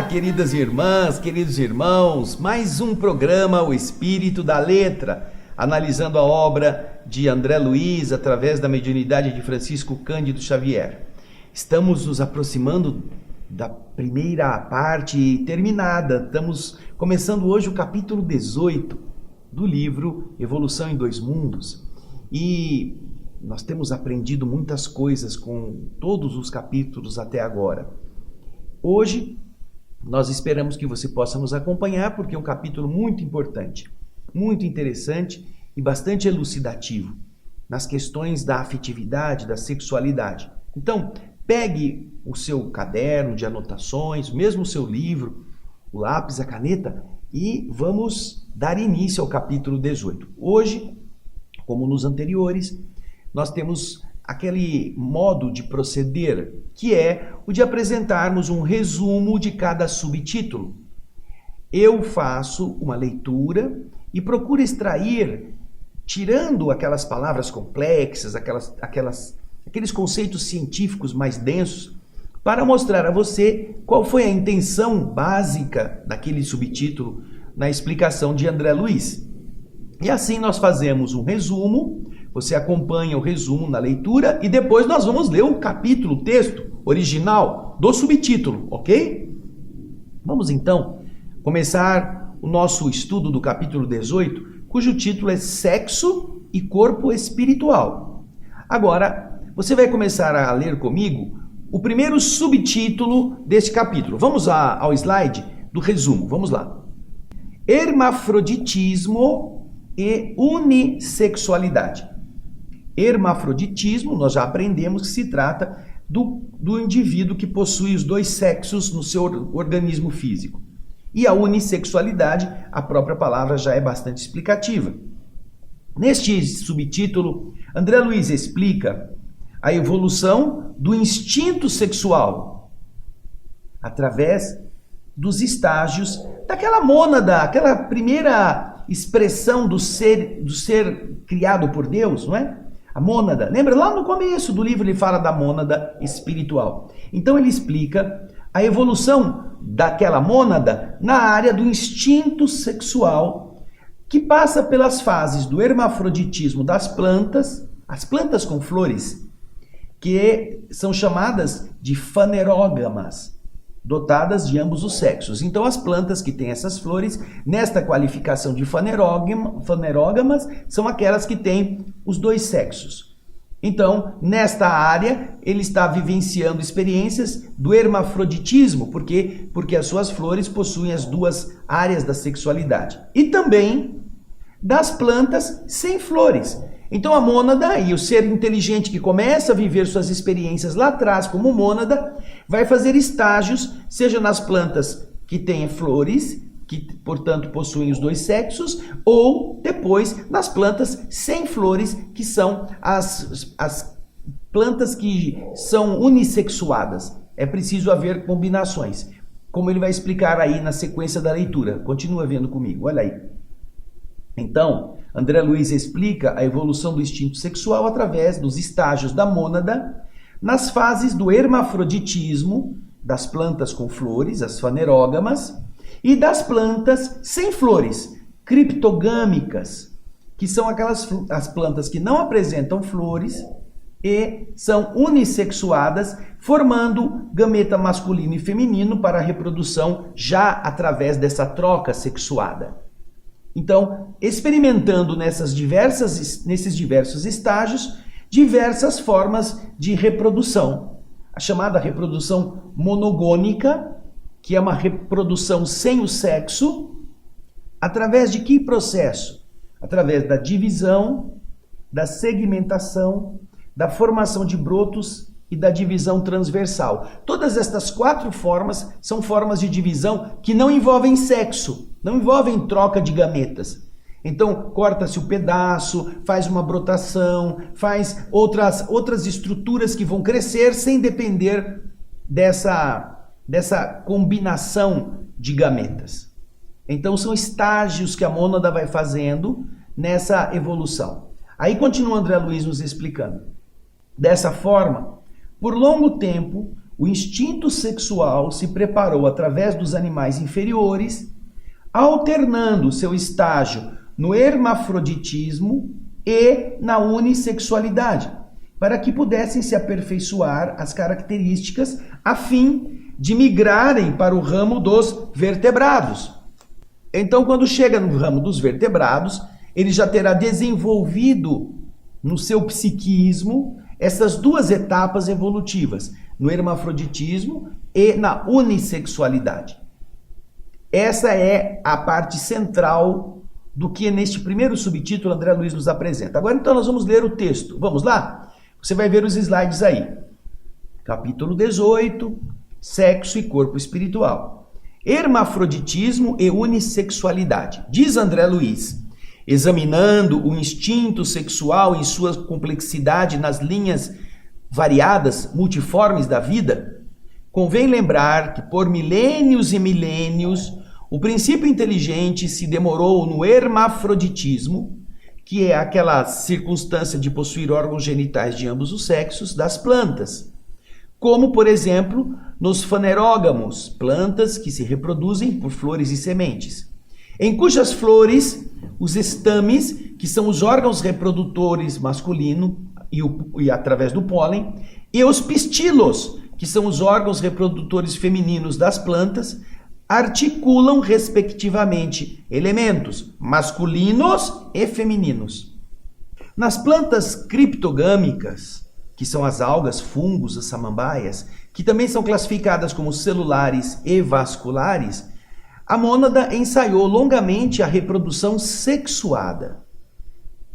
queridas irmãs, queridos irmãos, mais um programa O Espírito da Letra, analisando a obra de André Luiz através da mediunidade de Francisco Cândido Xavier. Estamos nos aproximando da primeira parte terminada, estamos começando hoje o capítulo 18 do livro Evolução em Dois Mundos e nós temos aprendido muitas coisas com todos os capítulos até agora. Hoje nós esperamos que você possa nos acompanhar porque é um capítulo muito importante, muito interessante e bastante elucidativo nas questões da afetividade, da sexualidade. Então, pegue o seu caderno de anotações, mesmo o seu livro, o lápis, a caneta e vamos dar início ao capítulo 18. Hoje, como nos anteriores, nós temos aquele modo de proceder que é o de apresentarmos um resumo de cada subtítulo. Eu faço uma leitura e procuro extrair, tirando aquelas palavras complexas, aqueles conceitos científicos mais densos, para mostrar a você qual foi a intenção básica daquele subtítulo na explicação de André Luiz. E assim nós fazemos um resumo. Você acompanha o resumo na leitura e depois nós vamos ler o capítulo, o texto original do subtítulo, ok? Vamos então começar o nosso estudo do capítulo 18, cujo título é Sexo e Corpo Espiritual. Agora, você vai começar a ler comigo o primeiro subtítulo deste capítulo. Vamos ao slide do resumo, vamos lá. Hermafroditismo e unissexualidade. Hermafroditismo, nós já aprendemos que se trata do indivíduo que possui os dois sexos no seu organismo físico. E a unissexualidade, a própria palavra já é bastante explicativa. Neste subtítulo, André Luiz explica a evolução do instinto sexual através dos estágios daquela mônada, aquela primeira expressão do ser criado por Deus, não é? A mônada, lembra lá no começo do livro ele fala da mônada espiritual. Então ele explica a evolução daquela mônada na área do instinto sexual, que passa pelas fases do hermafroditismo das plantas, as plantas com flores, que são chamadas de fanerógamas, dotadas de ambos os sexos. Então as plantas que têm essas flores, nesta qualificação de fanerógamas, são aquelas que têm os dois sexos. Então, nesta área, ele está vivenciando experiências do hermafroditismo, porque as suas flores possuem as duas áreas da sexualidade. E também das plantas sem flores. Então a mônada e o ser inteligente que começa a viver suas experiências lá atrás como mônada, vai fazer estágios, seja nas plantas que têm flores, que portanto possuem os dois sexos, ou depois nas plantas sem flores, que são as plantas que são unissexuadas. É preciso haver combinações, como ele vai explicar aí na sequência da leitura. Continua vendo comigo, olha aí. Então, André Luiz explica a evolução do instinto sexual através dos estágios da mônada, nas fases do hermafroditismo, das plantas com flores, as fanerógamas, e das plantas sem flores, criptogâmicas, que são as plantas que não apresentam flores e são unissexuadas, formando gameta masculino e feminino para a reprodução já através dessa troca sexuada. Então, experimentando nesses diversos estágios, diversas formas de reprodução. A chamada reprodução monogônica, que é uma reprodução sem o sexo, através de que processo? Através da divisão, da segmentação, da formação de brotos e da divisão transversal. Todas estas 4 formas são formas de divisão que não envolvem sexo, não envolvem troca de gametas. Então, corta-se o pedaço, faz uma brotação, faz outras estruturas que vão crescer sem depender dessa combinação de gametas. Então, são estágios que a mônada vai fazendo nessa evolução. Aí continua André Luiz nos explicando. Dessa forma, por longo tempo, o instinto sexual se preparou através dos animais inferiores, alternando seu estágio no hermafroditismo e na unissexualidade, para que pudessem se aperfeiçoar as características a fim de migrarem para o ramo dos vertebrados. Então, quando chega no ramo dos vertebrados, ele já terá desenvolvido no seu psiquismo essas duas etapas evolutivas, no hermafroditismo e na unissexualidade. Essa é a parte central do que neste primeiro subtítulo André Luiz nos apresenta. Agora então nós vamos ler o texto. Vamos lá? Você vai ver os slides aí. Capítulo 18, Sexo e Corpo Espiritual. Hermafroditismo e unissexualidade. Diz André Luiz, examinando o instinto sexual em sua complexidade nas linhas variadas, multiformes da vida, convém lembrar que por milênios e milênios o princípio inteligente se demorou no hermafroditismo, que é aquela circunstância de possuir órgãos genitais de ambos os sexos das plantas, como, por exemplo, nos fanerógamos, plantas que se reproduzem por flores e sementes, em cujas flores os estames, que são os órgãos reprodutores masculino e através do pólen, e os pistilos, que são os órgãos reprodutores femininos das plantas, articulam respectivamente elementos masculinos e femininos. Nas plantas criptogâmicas, que são as algas, fungos, as samambaias, que também são classificadas como celulares e vasculares, a mônada ensaiou longamente a reprodução sexuada,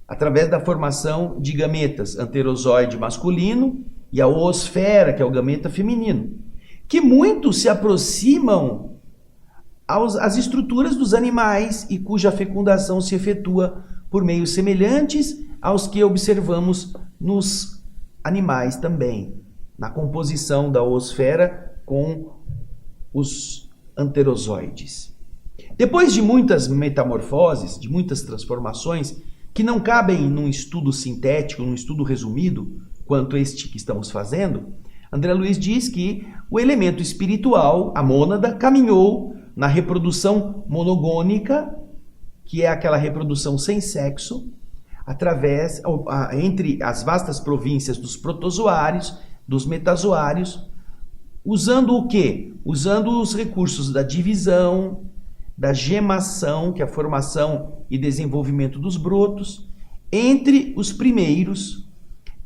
através da formação de gametas, anterozoide masculino e a oosfera, que é o gameta feminino, que muito se aproximam às estruturas dos animais e cuja fecundação se efetua por meios semelhantes aos que observamos nos animais também, na composição da oosfera com os anterozoides. Depois de muitas metamorfoses, de muitas transformações, que não cabem num estudo sintético, num estudo resumido, quanto este que estamos fazendo, André Luiz diz que o elemento espiritual, a mônada, caminhou na reprodução monogônica, que é aquela reprodução sem sexo, entre as vastas províncias dos protozoários, dos metazoários, usando o quê? Usando os recursos da divisão, da gemação, que é a formação e desenvolvimento dos brotos, entre os primeiros,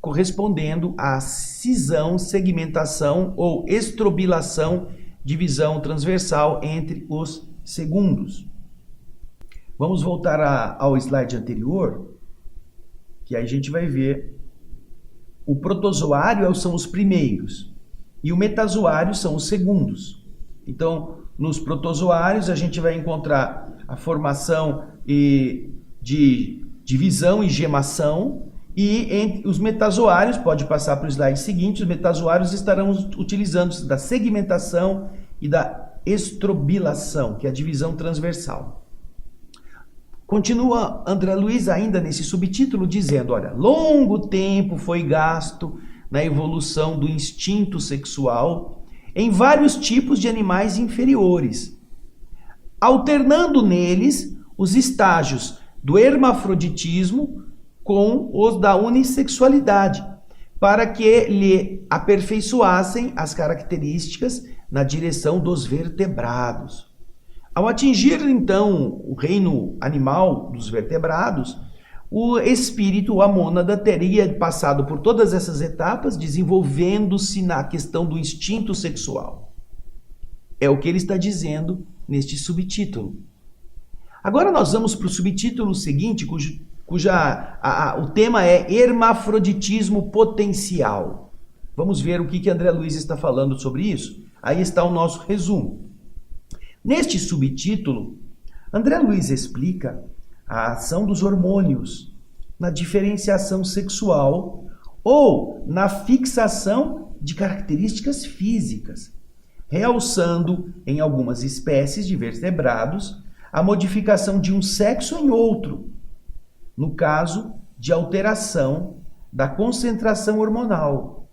correspondendo à cisão, segmentação ou estrobilação, divisão transversal entre os segundos. Vamos voltar ao slide anterior, que aí a gente vai ver o protozoário são os primeiros e o metazoário são os segundos. Então, nos protozoários a gente vai encontrar a formação de divisão e gemação, e entre os metazoários, pode passar para o slide seguinte, os metazoários estarão utilizando da segmentação e da estrobilação, que é a divisão transversal. Continua André Luiz ainda nesse subtítulo dizendo, olha, longo tempo foi gasto na evolução do instinto sexual em vários tipos de animais inferiores, alternando neles os estágios do hermafroditismo com os da unissexualidade, para que lhe aperfeiçoassem as características na direção dos vertebrados. Ao atingir, então, o reino animal dos vertebrados, o espírito, a mônada, teria passado por todas essas etapas, desenvolvendo-se na questão do instinto sexual. É o que ele está dizendo neste subtítulo. Agora nós vamos para o subtítulo seguinte, o tema é hermafroditismo potencial. Vamos ver o que André Luiz está falando sobre isso? Aí está o nosso resumo. Neste subtítulo, André Luiz explica a ação dos hormônios na diferenciação sexual ou na fixação de características físicas, realçando em algumas espécies de vertebrados a modificação de um sexo em outro, no caso de alteração da concentração hormonal,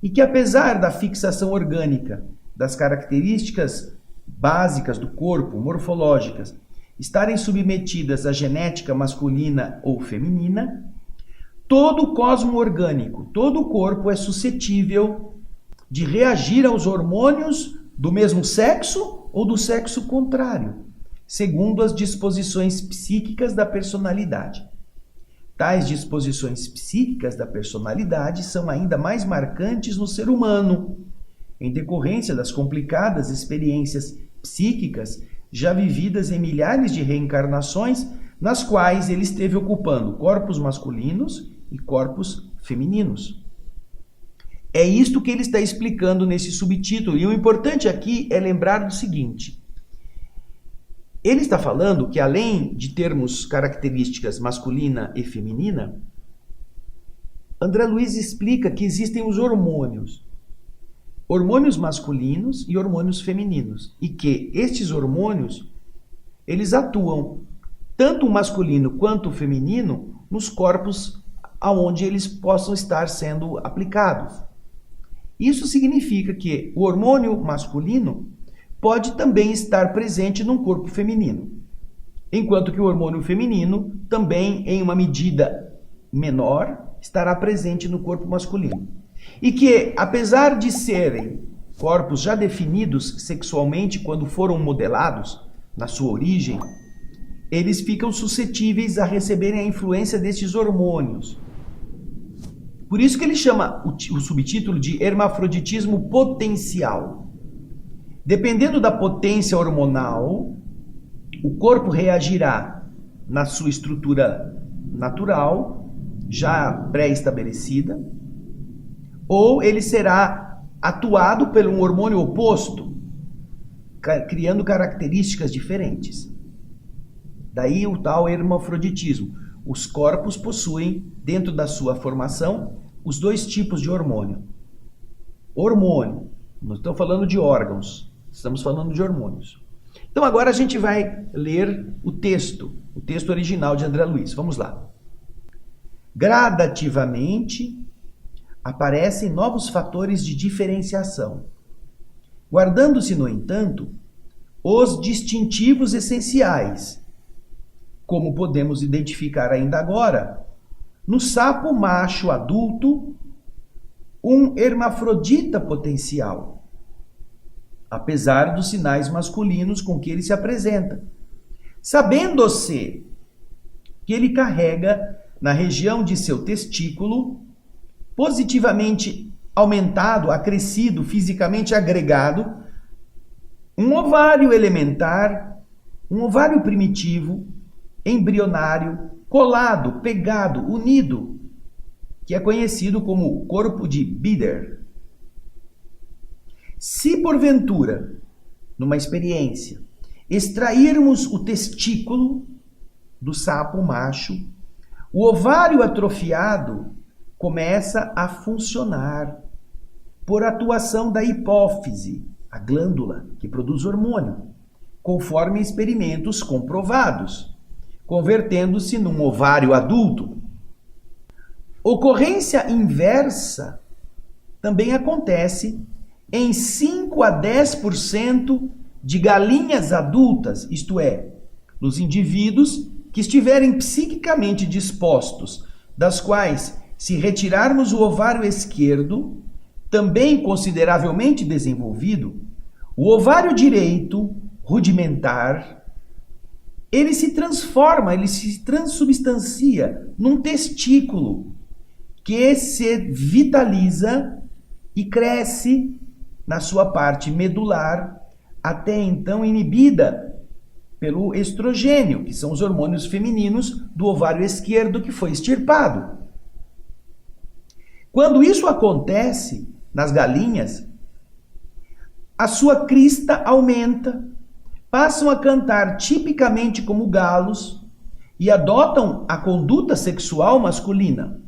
e que apesar da fixação orgânica das características básicas do corpo, morfológicas, estarem submetidas à genética masculina ou feminina, todo o cosmo orgânico, todo o corpo é suscetível de reagir aos hormônios do mesmo sexo ou do sexo contrário, segundo as disposições psíquicas da personalidade. Tais disposições psíquicas da personalidade são ainda mais marcantes no ser humano, em decorrência das complicadas experiências psíquicas já vividas em milhares de reencarnações, nas quais ele esteve ocupando corpos masculinos e corpos femininos. É isto que ele está explicando nesse subtítulo. E o importante aqui é lembrar do seguinte: ele está falando que, além de termos características masculina e feminina, André Luiz explica que existem os hormônios masculinos e hormônios femininos, e que estes hormônios, eles atuam tanto o masculino quanto o feminino nos corpos aonde eles possam estar sendo aplicados. Isso significa que o hormônio masculino pode também estar presente num corpo feminino, enquanto que o hormônio feminino também, em uma medida menor, estará presente no corpo masculino. E que, apesar de serem corpos já definidos sexualmente quando foram modelados, na sua origem, eles ficam suscetíveis a receberem a influência desses hormônios. Por isso que ele chama o subtítulo de hermafroditismo potencial. Dependendo da potência hormonal, o corpo reagirá na sua estrutura natural, já pré-estabelecida, ou ele será atuado por um hormônio oposto, criando características diferentes. Daí o tal hermafroditismo. Os corpos possuem, dentro da sua formação, os dois tipos de hormônio. Hormônio, não estou falando de órgãos, estamos falando de hormônios. Então agora a gente vai ler o texto original de André Luiz. Vamos lá. Gradativamente aparecem novos fatores de diferenciação, guardando-se, no entanto, os distintivos essenciais, como podemos identificar ainda agora, no sapo macho adulto, um hermafrodita potencial, apesar dos sinais masculinos com que ele se apresenta, sabendo-se que ele carrega na região de seu testículo, positivamente aumentado, acrescido, fisicamente agregado, um ovário elementar, um ovário primitivo, embrionário, colado, pegado, unido, que é conhecido como corpo de Bieder. Se porventura, numa experiência, extrairmos o testículo do sapo macho, o ovário atrofiado começa a funcionar por atuação da hipófise, a glândula que produz hormônio, conforme experimentos comprovados, convertendo-se num ovário adulto. Ocorrência inversa também acontece em 5 a 10% de galinhas adultas, isto é, nos indivíduos que estiverem psiquicamente dispostos, das quais, se retirarmos o ovário esquerdo, também consideravelmente desenvolvido, o ovário direito, rudimentar, ele se transforma, ele se transubstancia num testículo que se vitaliza e cresce na sua parte medular, até então inibida pelo estrogênio, que são os hormônios femininos do ovário esquerdo que foi extirpado. Quando isso acontece nas galinhas, a sua crista aumenta, passam a cantar tipicamente como galos e adotam a conduta sexual masculina.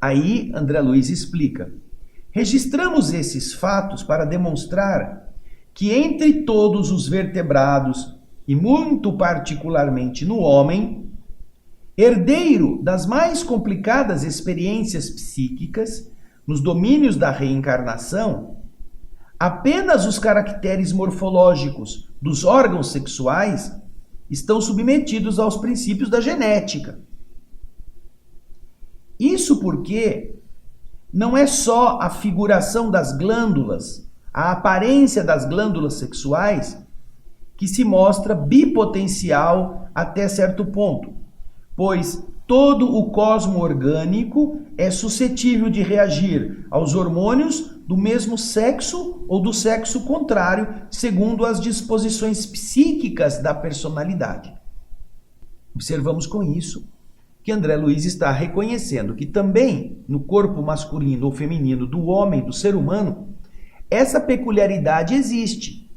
Aí André Luiz explica: registramos esses fatos para demonstrar que entre todos os vertebrados, e muito particularmente no homem, herdeiro das mais complicadas experiências psíquicas, nos domínios da reencarnação, apenas os caracteres morfológicos dos órgãos sexuais estão submetidos aos princípios da genética. Isso porque não é só a figuração das glândulas, a aparência das glândulas sexuais, que se mostra bipotencial até certo ponto, pois todo o cosmo orgânico é suscetível de reagir aos hormônios do mesmo sexo ou do sexo contrário, segundo as disposições psíquicas da personalidade. Observamos com isso que André Luiz está reconhecendo que também no corpo masculino ou feminino do homem, do ser humano, essa peculiaridade existe.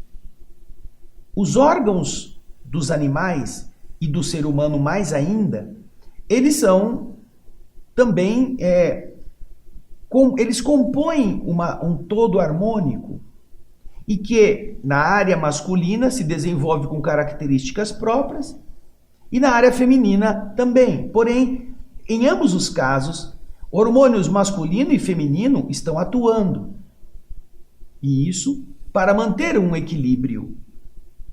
Os órgãos dos animais e do ser humano mais ainda, eles são também, eles compõem um todo harmônico e que na área masculina se desenvolve com características próprias e na área feminina também. Porém, em ambos os casos, hormônios masculino e feminino estão atuando. E isso para manter um equilíbrio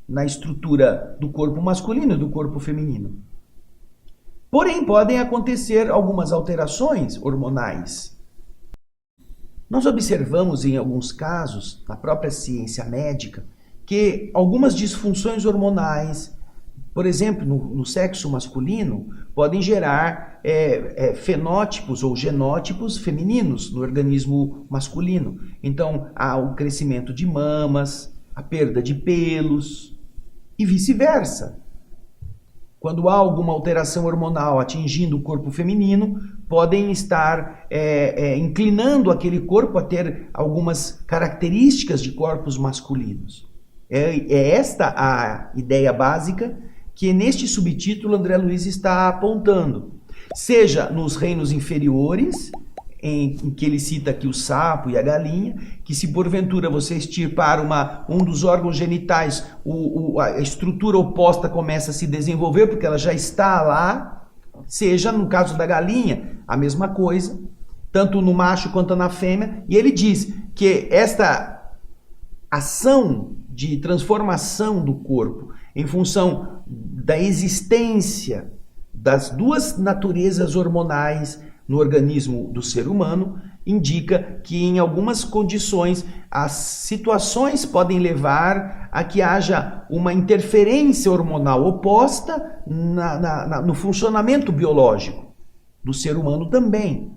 na estrutura do corpo masculino e do corpo feminino. Porém, podem acontecer algumas alterações hormonais. Nós observamos em alguns casos, na própria ciência médica, que algumas disfunções hormonais, por exemplo, no sexo masculino, podem gerar fenótipos ou genótipos femininos no organismo masculino. Então, há o crescimento de mamas, a perda de pelos e vice-versa. Quando há alguma alteração hormonal atingindo o corpo feminino, podem estar inclinando aquele corpo a ter algumas características de corpos masculinos. É esta a ideia básica que neste subtítulo André Luiz está apontando. Seja nos reinos inferiores, em que ele cita aqui o sapo e a galinha, que se porventura você extirpar um dos órgãos genitais, a estrutura oposta começa a se desenvolver, porque ela já está lá. Seja no caso da galinha, a mesma coisa, tanto no macho quanto na fêmea. E ele diz que esta ação de transformação do corpo em função da existência das duas naturezas hormonais no organismo do ser humano, indica que em algumas condições as situações podem levar a que haja uma interferência hormonal oposta no funcionamento biológico do ser humano também.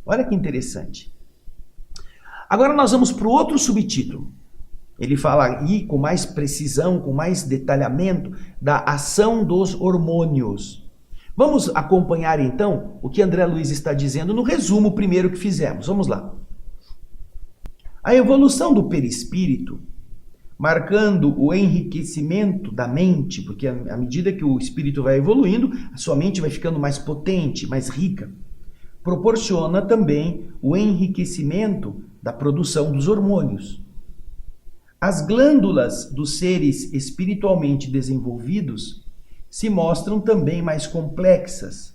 Olha que interessante. Agora nós vamos para o outro subtítulo. Ele fala aí com mais precisão, com mais detalhamento da ação dos hormônios. Vamos acompanhar então o que André Luiz está dizendo no resumo primeiro que fizemos. Vamos lá. A evolução do perispírito, marcando o enriquecimento da mente, porque à medida que o espírito vai evoluindo, a sua mente vai ficando mais potente, mais rica, proporciona também o enriquecimento da produção dos hormônios. As glândulas dos seres espiritualmente desenvolvidos se mostram também mais complexas,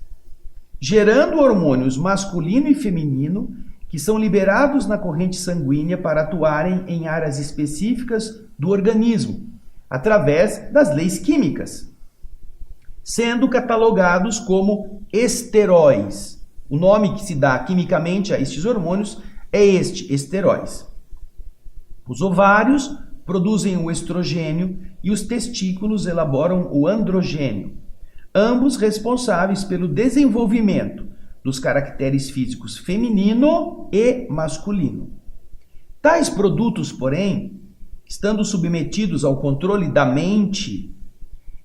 gerando hormônios masculino e feminino que são liberados na corrente sanguínea para atuarem em áreas específicas do organismo, através das leis químicas, sendo catalogados como esteróis. O nome que se dá quimicamente a estes hormônios é esteróis. Os ovários produzem o estrogênio e os testículos elaboram o androgênio, ambos responsáveis pelo desenvolvimento dos caracteres físicos feminino e masculino. Tais produtos, porém, estando submetidos ao controle da mente,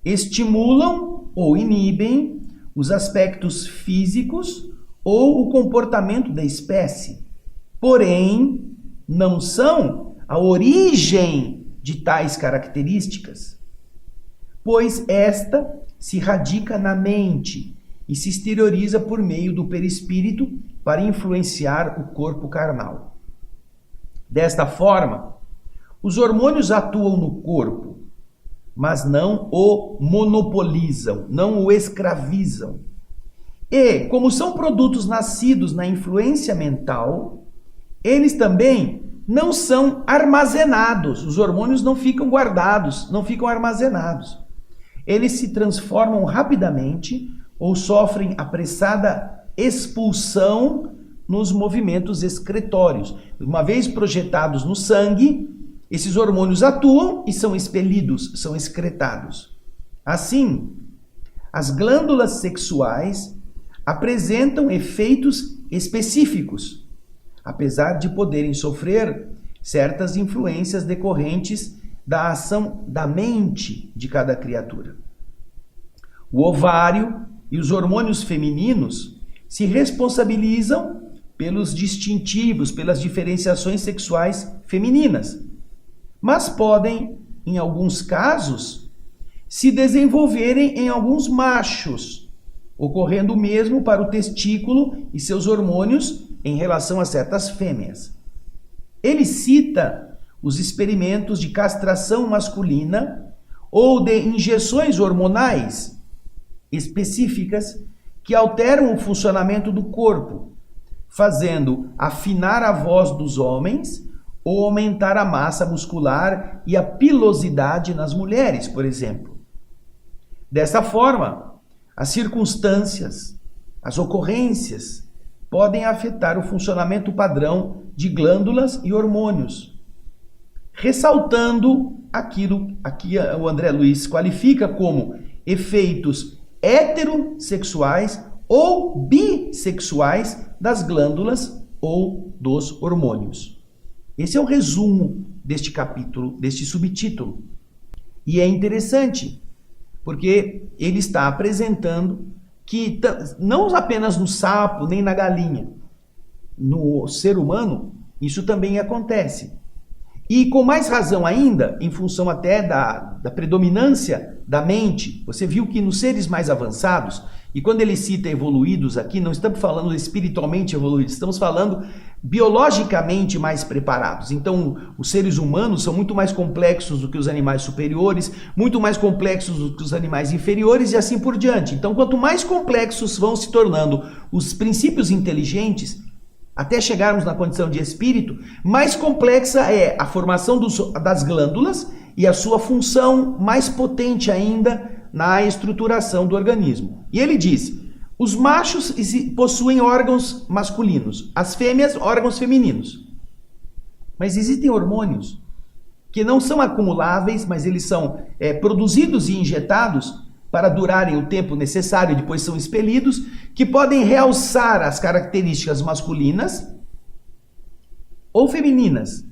estimulam ou inibem os aspectos físicos ou o comportamento da espécie, porém, não são a origem de tais características, pois esta se radica na mente e se exterioriza por meio do perispírito para influenciar o corpo carnal. Desta forma, os hormônios atuam no corpo, mas não o monopolizam, não o escravizam. E, como são produtos nascidos na influência mental, eles também não são armazenados. Os hormônios não ficam guardados, não ficam armazenados. Eles se transformam rapidamente ou sofrem apressada expulsão nos movimentos excretórios. Uma vez projetados no sangue, esses hormônios atuam e são expelidos, são excretados. Assim, as glândulas sexuais apresentam efeitos específicos, apesar de poderem sofrer certas influências decorrentes da ação da mente de cada criatura. O ovário e os hormônios femininos se responsabilizam pelos distintivos, pelas diferenciações sexuais femininas, mas podem, em alguns casos, se desenvolverem em alguns machos, ocorrendo o mesmo para o testículo e seus hormônios em relação a certas fêmeas. Ele cita os experimentos de castração masculina ou de injeções hormonais específicas que alteram o funcionamento do corpo, fazendo afinar a voz dos homens ou aumentar a massa muscular e a pilosidade nas mulheres, por exemplo. Dessa forma, as circunstâncias, as ocorrências podem afetar o funcionamento padrão de glândulas e hormônios, ressaltando aquilo que o André Luiz qualifica como efeitos heterossexuais ou bissexuais das glândulas ou dos hormônios. Esse é o resumo deste capítulo, deste subtítulo. E é interessante, porque ele está apresentando que não apenas no sapo, nem na galinha, no ser humano, isso também acontece. E com mais razão ainda, em função até da predominância da mente, você viu que nos seres mais avançados, e quando ele cita evoluídos aqui, não estamos falando espiritualmente evoluídos, estamos falando biologicamente mais preparados. Então, os seres humanos são muito mais complexos do que os animais superiores, muito mais complexos do que os animais inferiores e assim por diante. Então, quanto mais complexos vão se tornando os princípios inteligentes, até chegarmos na condição de espírito, mais complexa é a formação das glândulas e a sua função mais potente ainda na estruturação do organismo. E ele diz, os machos possuem órgãos masculinos, as fêmeas órgãos femininos. Mas existem hormônios que não são acumuláveis, mas eles são produzidos e injetados para durarem o tempo necessário e depois são expelidos, que podem realçar as características masculinas ou femininas,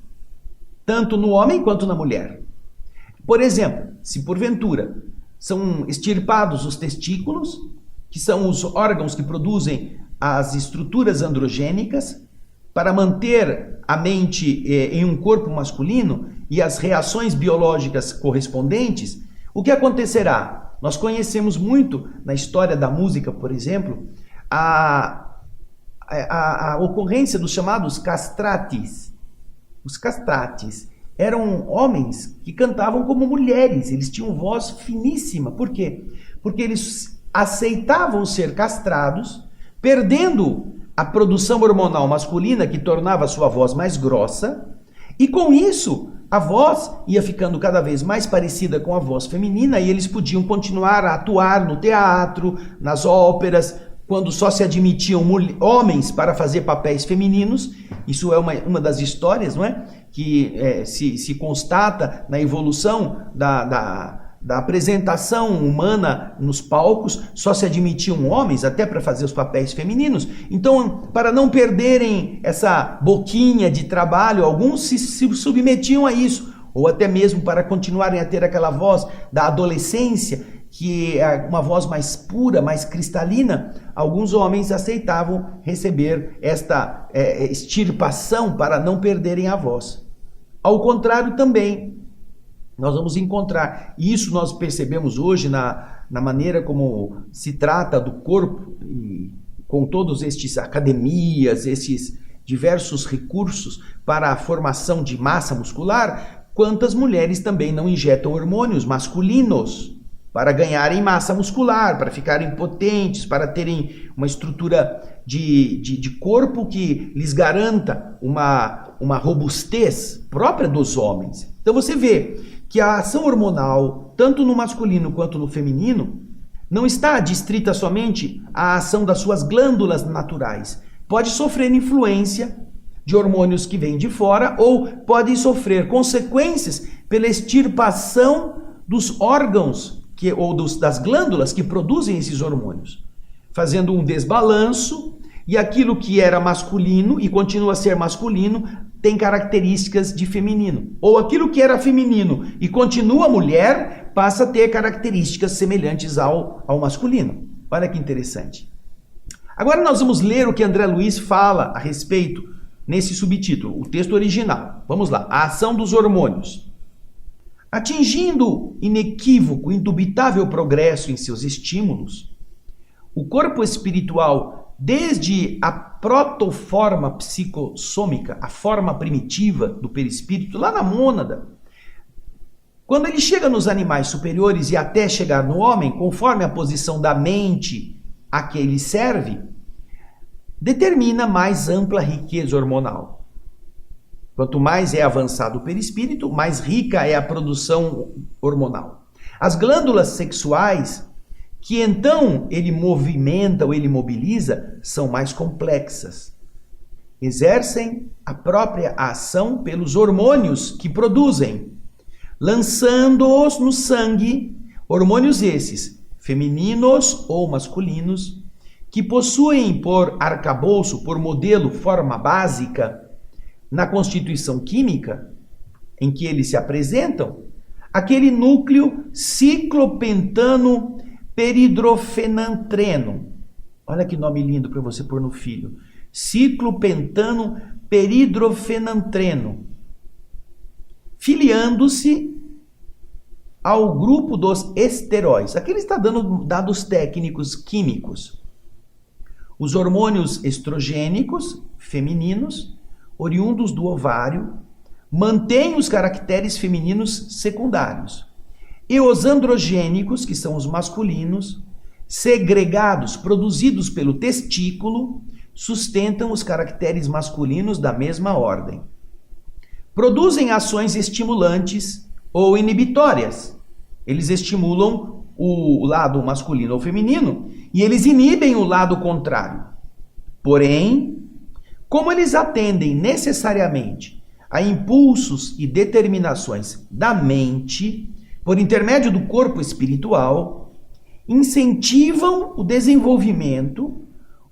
tanto no homem quanto na mulher. Por exemplo, se porventura são extirpados os testículos, que são os órgãos que produzem as estruturas androgênicas, para manter a mente em um corpo masculino e as reações biológicas correspondentes, o que acontecerá? Nós conhecemos muito na história da música, por exemplo, a ocorrência dos chamados castratis. Os castratis eram homens que cantavam como mulheres, eles tinham voz finíssima. Por quê? Porque eles aceitavam ser castrados, perdendo a produção hormonal masculina que tornava a sua voz mais grossa, e com isso a voz ia ficando cada vez mais parecida com a voz feminina e eles podiam continuar a atuar no teatro, nas óperas, quando só se admitiam homens para fazer papéis femininos. Isso é uma das histórias, não é? Que se constata na evolução da apresentação humana nos palcos, só se admitiam homens até para fazer os papéis femininos. Então, para não perderem essa boquinha de trabalho, alguns se submetiam a isso, ou até mesmo para continuarem a ter aquela voz da adolescência, que é uma voz mais pura, mais cristalina. Alguns homens aceitavam receber esta extirpação para não perderem a voz. Ao contrário também, nós vamos encontrar, e isso nós percebemos hoje na maneira como se trata do corpo, e com todos estes academias, esses diversos recursos para a formação de massa muscular, quantas mulheres também não injetam hormônios masculinos para ganharem massa muscular, para ficarem potentes, para terem uma estrutura de corpo que lhes garanta uma robustez própria dos homens. Então você vê que a ação hormonal, tanto no masculino quanto no feminino, não está adstrita somente à ação das suas glândulas naturais. Pode sofrer influência de hormônios que vêm de fora ou pode sofrer consequências pela extirpação dos órgãos das glândulas que produzem esses hormônios, fazendo um desbalanço, e aquilo que era masculino e continua a ser masculino tem características de feminino. Ou aquilo que era feminino e continua mulher passa a ter características semelhantes ao masculino. Olha que interessante. Agora nós vamos ler o que André Luiz fala a respeito nesse subtítulo, o texto original. Vamos lá. A ação dos hormônios. Atingindo inequívoco, indubitável progresso em seus estímulos, o corpo espiritual, desde a protoforma psicossômica, a forma primitiva do perispírito, lá na mônada, quando ele chega nos animais superiores e até chegar no homem, conforme a posição da mente a que ele serve, determina mais ampla riqueza hormonal. Quanto mais é avançado o perispírito, mais rica é a produção hormonal. As glândulas sexuais, que então ele movimenta ou ele mobiliza, são mais complexas. Exercem a própria ação pelos hormônios que produzem, lançando-os no sangue, hormônios esses, femininos ou masculinos, que possuem por arcabouço, por modelo, forma básica, na constituição química em que eles se apresentam, aquele núcleo ciclopentano peridrofenantreno. Olha que nome lindo para você pôr no filho. Ciclopentano peridrofenantreno. Filiando-se ao grupo dos esteróis. Aqui ele está dando dados técnicos químicos. Os hormônios estrogênicos femininos, oriundos do ovário, mantêm os caracteres femininos secundários. E os androgênicos, que são os masculinos, segregados, produzidos pelo testículo, sustentam os caracteres masculinos da mesma ordem. Produzem ações estimulantes ou inibitórias. Eles estimulam o lado masculino ou feminino e eles inibem o lado contrário. Porém, como eles atendem necessariamente a impulsos e determinações da mente, por intermédio do corpo espiritual, incentivam o desenvolvimento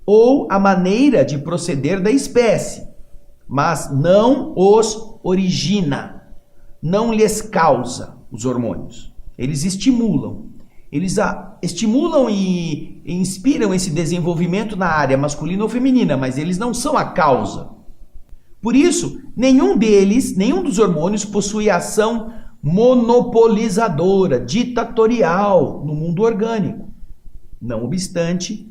ou a maneira de proceder da espécie, mas não os origina, não lhes causa os hormônios. Eles estimulam. Eles estimulam e inspiram esse desenvolvimento na área masculina ou feminina, mas eles não são a causa. Por isso, nenhum dos hormônios possui ação monopolizadora, ditatorial no mundo orgânico. Não obstante,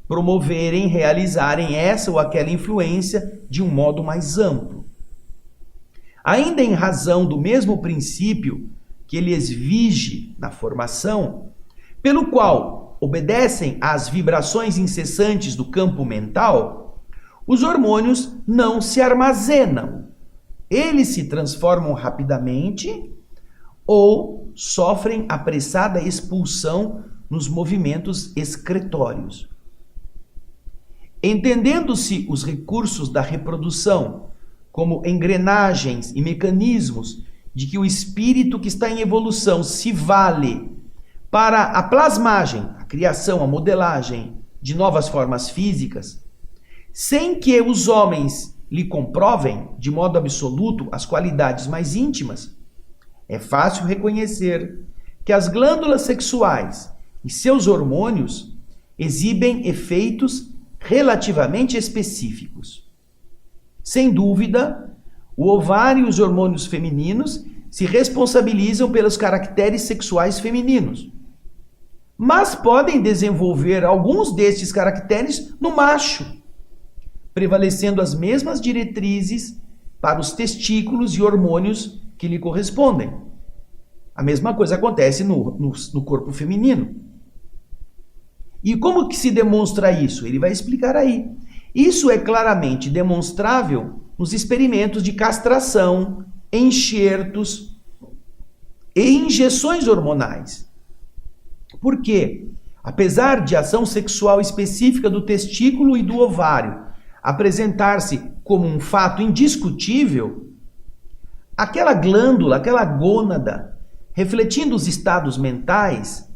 promoverem, realizarem essa ou aquela influência de um modo mais amplo. Ainda em razão do mesmo princípio que lhes vige na formação, pelo qual obedecem às vibrações incessantes do campo mental, os hormônios não se armazenam. Eles se transformam rapidamente ou sofrem apressada expulsão nos movimentos excretórios. Entendendo-se os recursos da reprodução como engrenagens e mecanismos de que o espírito que está em evolução se vale para a plasmagem, a criação, a modelagem de novas formas físicas, sem que os homens lhe comprovem de modo absoluto as qualidades mais íntimas, é fácil reconhecer que as glândulas sexuais e seus hormônios exibem efeitos relativamente específicos. Sem dúvida, o ovário e os hormônios femininos se responsabilizam pelos caracteres sexuais femininos, mas podem desenvolver alguns destes caracteres no macho, prevalecendo as mesmas diretrizes para os testículos e hormônios que lhe correspondem. A mesma coisa acontece no corpo feminino. E como que se demonstra isso? Ele vai explicar aí. Isso é claramente demonstrável nos experimentos de castração, enxertos e injeções hormonais. Por quê? Apesar de ação sexual específica do testículo e do ovário apresentar-se como um fato indiscutível, aquela glândula, aquela gônada, refletindo os estados mentais,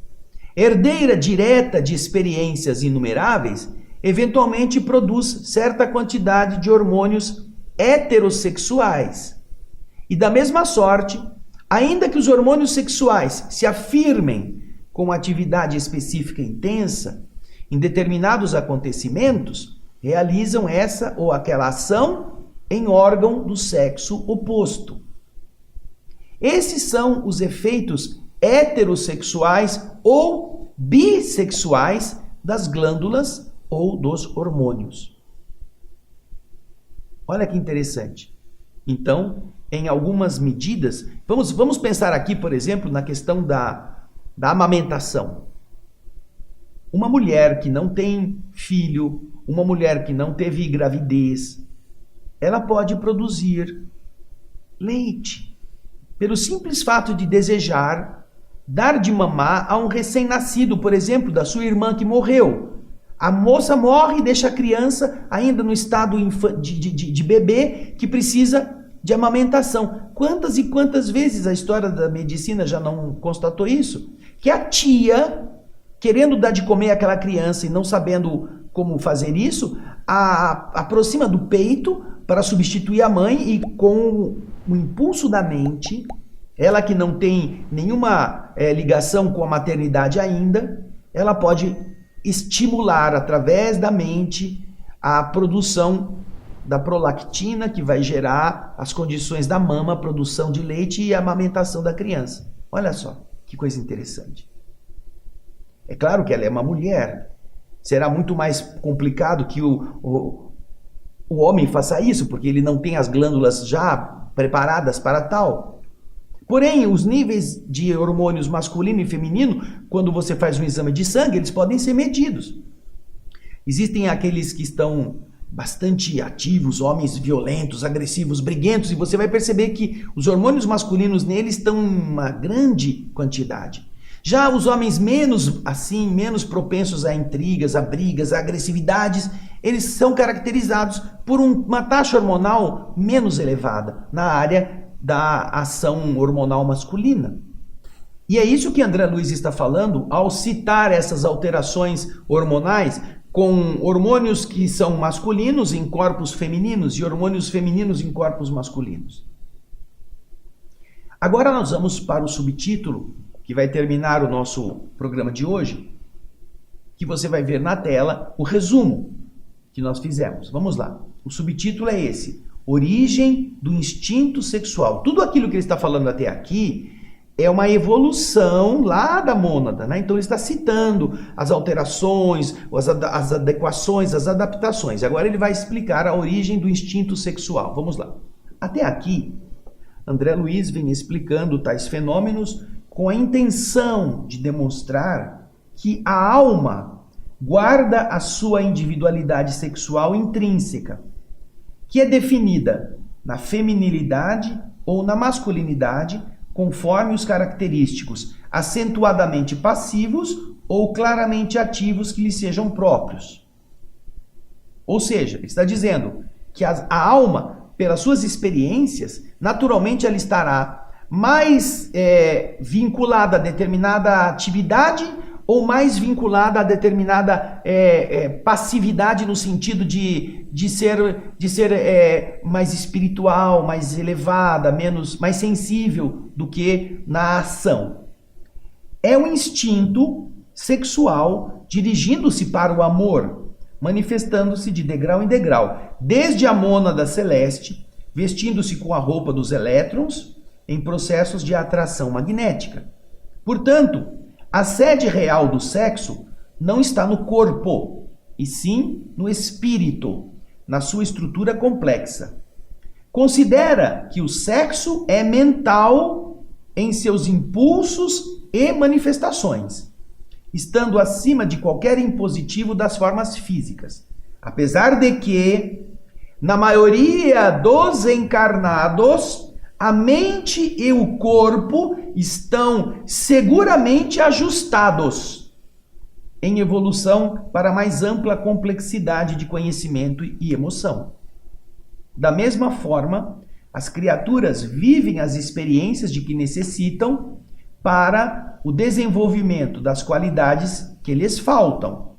herdeira direta de experiências inumeráveis, eventualmente produz certa quantidade de hormônios heterossexuais. E da mesma sorte, ainda que os hormônios sexuais se afirmem com atividade específica intensa, em determinados acontecimentos, realizam essa ou aquela ação em órgão do sexo oposto. Esses são os efeitos heterossexuais ou bissexuais das glândulas ou dos hormônios. Olha que interessante. Então, em algumas medidas, vamos pensar aqui, por exemplo, na questão da amamentação. Uma mulher que não tem filho, uma mulher que não teve gravidez, ela pode produzir leite. Pelo simples fato de desejar dar de mamar a um recém-nascido, por exemplo, da sua irmã que morreu. A moça morre e deixa a criança ainda no estado de bebê que precisa de amamentação. Quantas e quantas vezes a história da medicina já não constatou isso? Que a tia, querendo dar de comer àquela criança e não sabendo como fazer isso, aproxima do peito para substituir a mãe e com o impulso da mente, ela que não tem nenhuma ligação com a maternidade ainda, ela pode estimular através da mente a produção da prolactina, que vai gerar as condições da mama, a produção de leite e a amamentação da criança. Olha só, que coisa interessante. É claro que ela é uma mulher. Será muito mais complicado que o homem faça isso, porque ele não tem as glândulas já preparadas para tal. Porém, os níveis de hormônios masculino e feminino, quando você faz um exame de sangue, eles podem ser medidos. Existem aqueles que estão bastante ativos, homens violentos, agressivos, briguentos, e você vai perceber que os hormônios masculinos neles estão em uma grande quantidade. Já os homens menos propensos a intrigas, a brigas, a agressividades, eles são caracterizados por uma taxa hormonal menos elevada na área da ação hormonal masculina. E é isso que André Luiz está falando ao citar essas alterações hormonais com hormônios que são masculinos em corpos femininos e hormônios femininos em corpos masculinos. Agora nós vamos para o subtítulo, que vai terminar o nosso programa de hoje, que você vai ver na tela o resumo que nós fizemos. Vamos lá. O subtítulo é esse: Origem do instinto sexual. Tudo aquilo que ele está falando até aqui é uma evolução lá da mônada, né? Então ele está citando as alterações, as adequações, as adaptações. Agora ele vai explicar a origem do instinto sexual. Vamos lá. Até aqui, André Luiz vem explicando tais fenômenos com a intenção de demonstrar que a alma guarda a sua individualidade sexual intrínseca, que é definida na feminilidade ou na masculinidade, conforme os característicos acentuadamente passivos ou claramente ativos que lhe sejam próprios. Ou seja, ele está dizendo que a alma, pelas suas experiências, naturalmente ela estará mais vinculada a determinada atividade ou mais vinculada a determinada passividade no sentido de ser mais espiritual, mais elevada, mais sensível do que na ação. É um instinto sexual dirigindo-se para o amor, manifestando-se de degrau em degrau, desde a mônada celeste, vestindo-se com a roupa dos elétrons, em processos de atração magnética. Portanto, a sede real do sexo não está no corpo, e sim no espírito, na sua estrutura complexa. Considera que o sexo é mental em seus impulsos e manifestações. estando acima de qualquer impositivo das formas físicas. Apesar de que, na maioria dos encarnados, a mente e o corpo estão seguramente ajustados em evolução para mais ampla complexidade de conhecimento e emoção. Da mesma forma, as criaturas vivem as experiências de que necessitam para o desenvolvimento das qualidades que lhes faltam.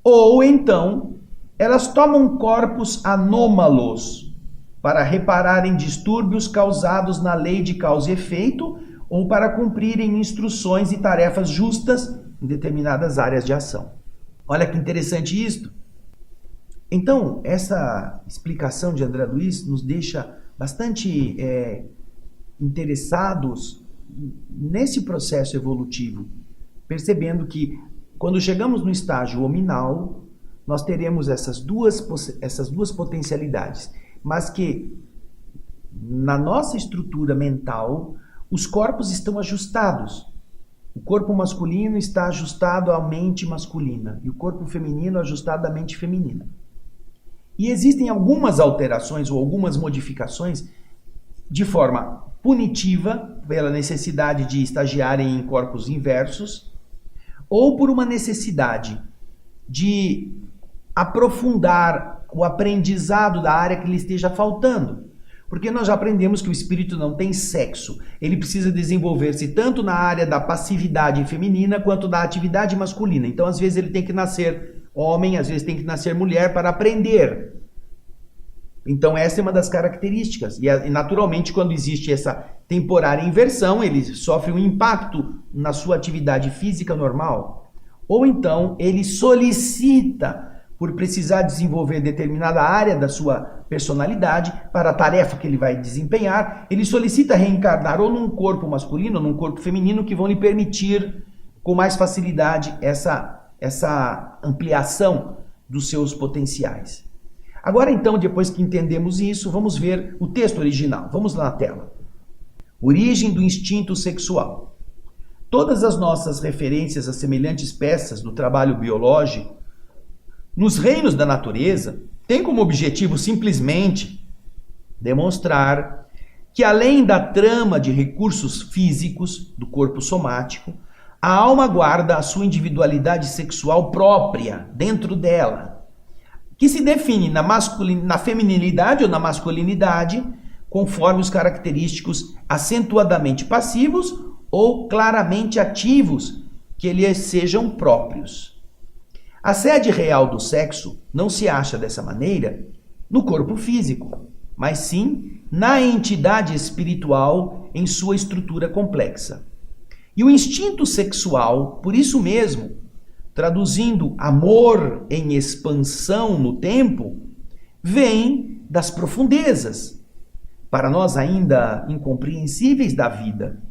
Ou então, elas tomam corpos anômalos para repararem distúrbios causados na lei de causa e efeito ou para cumprirem instruções e tarefas justas em determinadas áreas de ação. Olha que interessante isto. Então, essa explicação de André Luiz nos deixa bastante interessados nesse processo evolutivo, percebendo que quando chegamos no estágio hominal, nós teremos essas duas potencialidades, mas que na nossa estrutura mental, os corpos estão ajustados. O corpo masculino está ajustado à mente masculina e o corpo feminino ajustado à mente feminina. E existem algumas alterações ou algumas modificações de forma punitiva, pela necessidade de estagiarem em corpos inversos, ou por uma necessidade de aprofundar o aprendizado da área que lhe esteja faltando. Porque nós já aprendemos que o espírito não tem sexo. Ele precisa desenvolver-se tanto na área da passividade feminina quanto da atividade masculina. Então, às vezes, ele tem que nascer homem, às vezes tem que nascer mulher para aprender. Então, essa é uma das características. E, naturalmente, quando existe essa temporária inversão, ele sofre um impacto na sua atividade física normal. Ou então, ele solicita, por precisar desenvolver determinada área da sua personalidade, para a tarefa que ele vai desempenhar, ele solicita reencarnar ou num corpo masculino ou num corpo feminino que vão lhe permitir com mais facilidade essa ampliação dos seus potenciais. Agora então, depois que entendemos isso, vamos ver o texto original. Vamos lá na tela. Origem do instinto sexual. Todas as nossas referências a semelhantes peças do trabalho biológico nos reinos da natureza têm como objetivo simplesmente demonstrar que, além da trama de recursos físicos do corpo somático, a alma guarda a sua individualidade sexual própria dentro dela, que se define na feminilidade ou na masculinidade, conforme os característicos acentuadamente passivos ou claramente ativos que lhes sejam próprios. A sede real do sexo não se acha dessa maneira no corpo físico, mas sim na entidade espiritual em sua estrutura complexa. E o instinto sexual, por isso mesmo, traduzindo amor em expansão no tempo, vem das profundezas, para nós ainda incompreensíveis da vida,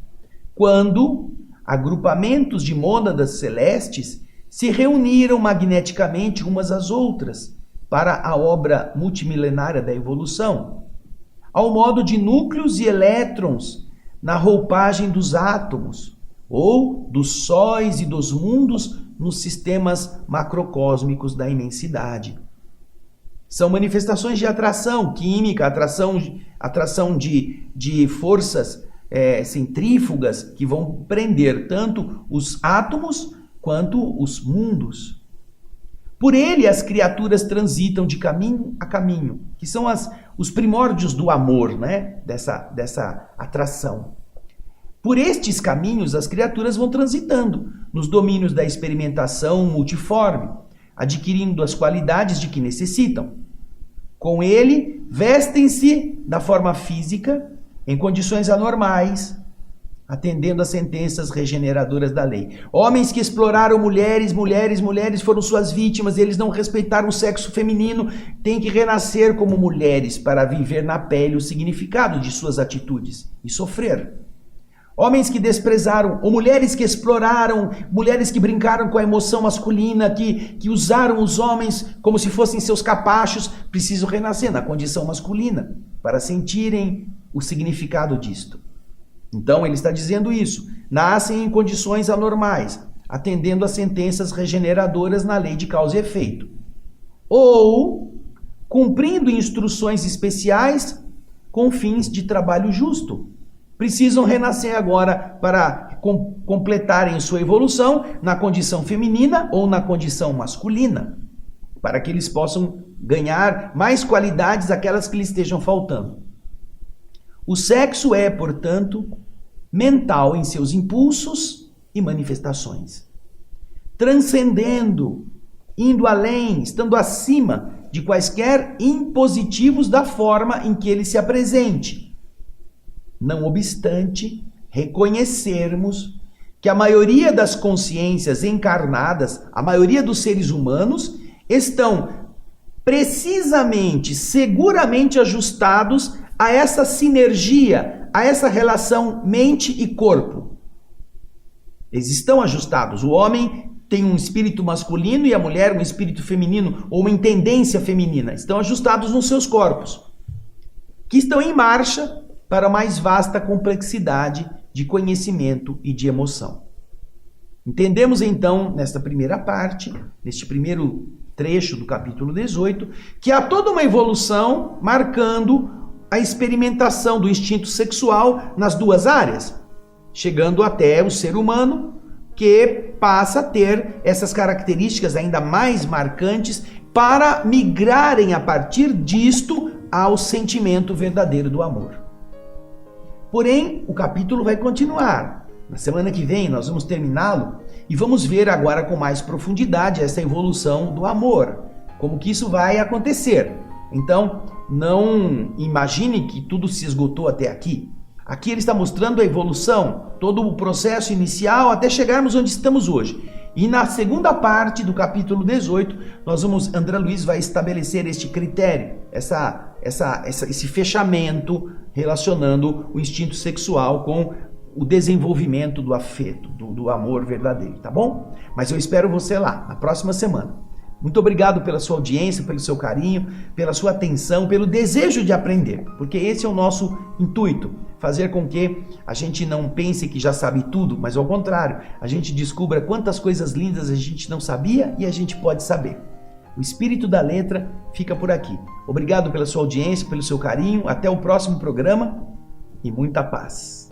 quando agrupamentos de mônadas celestes se reuniram magneticamente umas às outras para a obra multimilenária da evolução, ao modo de núcleos e elétrons na roupagem dos átomos, ou dos sóis e dos mundos nos sistemas macrocósmicos da imensidade. São manifestações de atração química, atração de forças centrífugas que vão prender tanto os átomos quanto os mundos. Por ele as criaturas transitam de caminho a caminho, que são os primórdios do amor, né? dessa atração. Por estes caminhos as criaturas vão transitando nos domínios da experimentação multiforme, adquirindo as qualidades de que necessitam. Com ele, vestem-se da forma física em condições anormais, atendendo às sentenças regeneradoras da lei. Homens que exploraram mulheres foram suas vítimas, eles não respeitaram o sexo feminino, têm que renascer como mulheres para viver na pele o significado de suas atitudes e sofrer. Homens que desprezaram, ou mulheres que exploraram, mulheres que brincaram com a emoção masculina, que usaram os homens como se fossem seus capachos, precisam renascer na condição masculina para sentirem o significado disto. Então ele está dizendo isso, nascem em condições anormais, atendendo às sentenças regeneradoras na lei de causa e efeito, ou cumprindo instruções especiais com fins de trabalho justo. Precisam renascer agora para completarem sua evolução na condição feminina ou na condição masculina, para que eles possam ganhar mais qualidades, aquelas que lhes estejam faltando. O sexo é, portanto, mental em seus impulsos e manifestações, transcendendo, indo além, estando acima de quaisquer impositivos da forma em que ele se apresente. Não obstante, reconhecermos que a maioria das consciências encarnadas, a maioria dos seres humanos, estão precisamente, seguramente ajustados a essa sinergia, a essa relação mente e corpo. Eles estão ajustados. O homem tem um espírito masculino e a mulher um espírito feminino, ou uma tendência feminina. Estão ajustados nos seus corpos, que estão em marcha para a mais vasta complexidade de conhecimento e de emoção. Entendemos então, nesta primeira parte, neste primeiro trecho do capítulo 18, que há toda uma evolução marcando a experimentação do instinto sexual nas duas áreas, chegando até o ser humano, que passa a ter essas características ainda mais marcantes para migrarem a partir disto ao sentimento verdadeiro do amor. Porém, o capítulo vai continuar. Na semana que vem nós vamos terminá-lo e vamos ver agora com mais profundidade essa evolução do amor, como que isso vai acontecer. Então, não imagine que tudo se esgotou até aqui. Aqui ele está mostrando a evolução, todo o processo inicial até chegarmos onde estamos hoje. E na segunda parte do capítulo 18, André Luiz vai estabelecer este critério, esse fechamento relacionando o instinto sexual com o desenvolvimento do afeto, do amor verdadeiro, tá bom? Mas eu espero você lá, na próxima semana. Muito obrigado pela sua audiência, pelo seu carinho, pela sua atenção, pelo desejo de aprender, porque esse é o nosso intuito, fazer com que a gente não pense que já sabe tudo, mas ao contrário, a gente descubra quantas coisas lindas a gente não sabia e a gente pode saber. O Espírito da Letra fica por aqui. Obrigado pela sua audiência, pelo seu carinho, até o próximo programa e muita paz.